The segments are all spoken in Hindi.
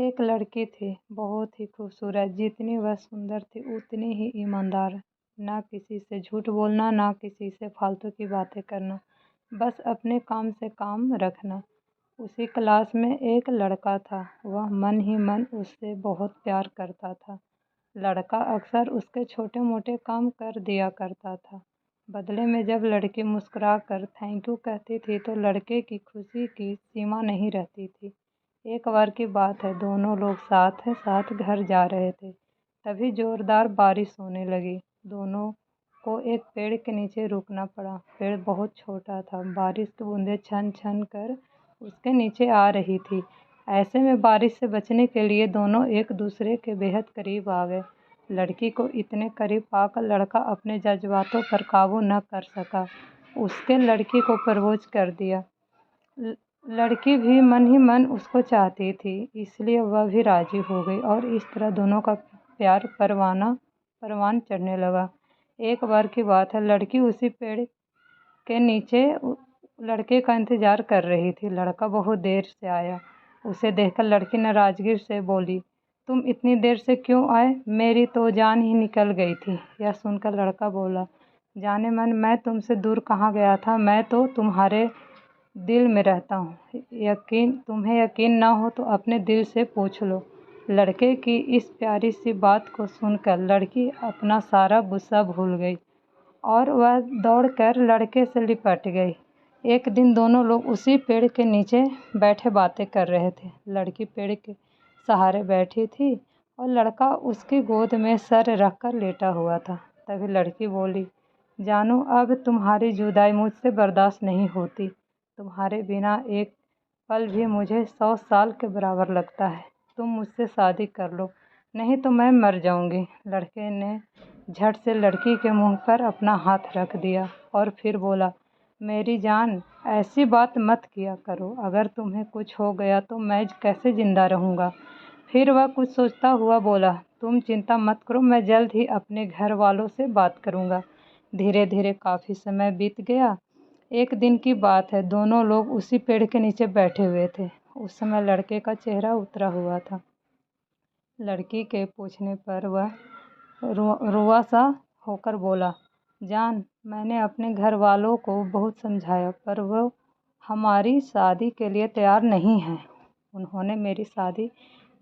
एक लड़की थी, बहुत ही खूबसूरत। जितनी वह सुंदर थी उतनी ही ईमानदार। ना किसी से झूठ बोलना, ना किसी से फालतू की बातें करना, बस अपने काम से काम रखना। उसी क्लास में एक लड़का था, वह मन ही मन उससे बहुत प्यार करता था। लड़का अक्सर उसके छोटे मोटे काम कर दिया करता था। बदले में जब लड़की मुस्कुरा कर थैंक यू कहती थी तो लड़के की खुशी की सीमा नहीं रहती थी। एक बार की बात है, दोनों लोग साथ साथ घर जा रहे थे। तभी जोरदार बारिश होने लगी। दोनों को एक पेड़ के नीचे रुकना पड़ा। पेड़ बहुत छोटा था, बारिश की बूंदें छन छन कर उसके नीचे आ रही थी। ऐसे में बारिश से बचने के लिए दोनों एक दूसरे के बेहद करीब आ गए। लड़की को इतने करीब पाकर लड़का अपने जज्बातों पर काबू न कर सका। उसके लड़की को प्रपोज कर दिया। लड़की भी मन ही मन उसको चाहती थी, इसलिए वह भी राजी हो गई और इस तरह दोनों का प्यार परवान चढ़ने लगा। एक बार की बात है, लड़की उसी पेड़ के नीचे लड़के का इंतजार कर रही थी। लड़का बहुत देर से आया। उसे देखकर लड़की नाराजगी से बोली, तुम इतनी देर से क्यों आए? मेरी तो जान ही निकल गई थी। यह सुनकर लड़का बोला, जाने मन, मैं तुमसे दूर कहाँ गया था, मैं तो तुम्हारे दिल में रहता हूँ। तुम्हें यकीन ना हो तो अपने दिल से पूछ लो। लड़के की इस प्यारी सी बात को सुनकर लड़की अपना सारा गुस्सा भूल गई और वह दौड़कर लड़के से लिपट गई। एक दिन दोनों लोग उसी पेड़ के नीचे बैठे बातें कर रहे थे। लड़की पेड़ के सहारे बैठी थी और लड़का उसकी गोद में सर रखकर लेटा हुआ था। तभी लड़की बोली, जानू, अब तुम्हारी जुदाई मुझसे बर्दाश्त नहीं होती। तुम्हारे बिना एक पल भी मुझे 100 साल के बराबर लगता है। तुम मुझसे शादी कर लो, नहीं तो मैं मर जाऊंगी। लड़के ने झट से लड़की के मुंह पर अपना हाथ रख दिया और फिर बोला, मेरी जान, ऐसी बात मत किया करो। अगर तुम्हें कुछ हो गया तो मैं कैसे जिंदा रहूँगा? फिर वह कुछ सोचता हुआ बोला, तुम चिंता मत करो, मैं जल्द ही अपने घर वालों से बात करूँगा। धीरे धीरे काफ़ी समय बीत गया। एक दिन की बात है, दोनों लोग उसी पेड़ के नीचे बैठे हुए थे। उस समय लड़के का चेहरा उतरा हुआ था। लड़की के पूछने पर वह रुआ सा होकर बोला, जान, मैंने अपने घर वालों को बहुत समझाया पर वो हमारी शादी के लिए तैयार नहीं हैं। उन्होंने मेरी शादी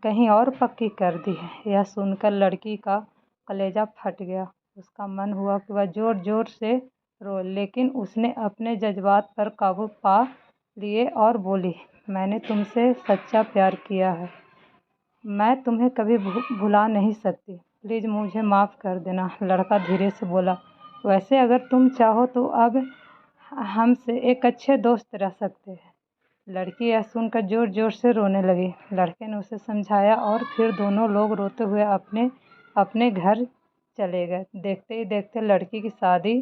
कहीं और पक्की कर दी है। यह सुनकर लड़की का कलेजा फट गया। उसका मन हुआ कि वह जोर जोर से रो, लेकिन उसने अपने जज्बात पर काबू पा लिए और बोली, मैंने तुमसे सच्चा प्यार किया है, मैं तुम्हें कभी भुला नहीं सकती। प्लीज़ मुझे माफ़ कर देना। लड़का धीरे से बोला, वैसे अगर तुम चाहो तो अब हमसे एक अच्छे दोस्त रह सकते हैं। लड़की यह सुनकर ज़ोर ज़ोर से रोने लगी। लड़के ने उसे समझाया और फिर दोनों लोग रोते हुए अपने अपने घर चले गए। देखते ही देखते लड़की की शादी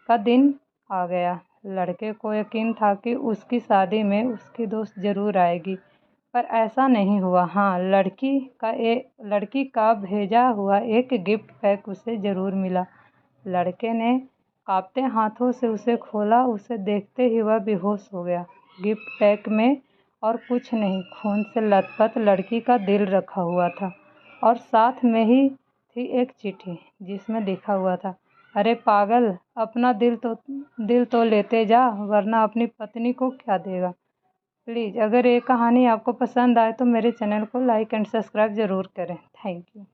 का दिन आ गया। लड़के को यकीन था कि उसकी शादी में उसकी दोस्त ज़रूर आएगी, पर ऐसा नहीं हुआ। हाँ, लड़की का भेजा हुआ एक गिफ्ट पैक उसे ज़रूर मिला। लड़के ने कांपते हाथों से उसे खोला। उसे देखते ही वह बेहोश हो गया। गिफ्ट पैक में और कुछ नहीं, खून से लथपथ लड़की का दिल रखा हुआ था और साथ में ही थी एक चिट्ठी जिसमें लिखा हुआ था, अरे पागल, अपना दिल तो लेते जा, वरना अपनी पत्नी को क्या देगा। प्लीज़ अगर ये कहानी आपको पसंद आए तो मेरे चैनल को लाइक एंड सब्सक्राइब ज़रूर करें। Thank you.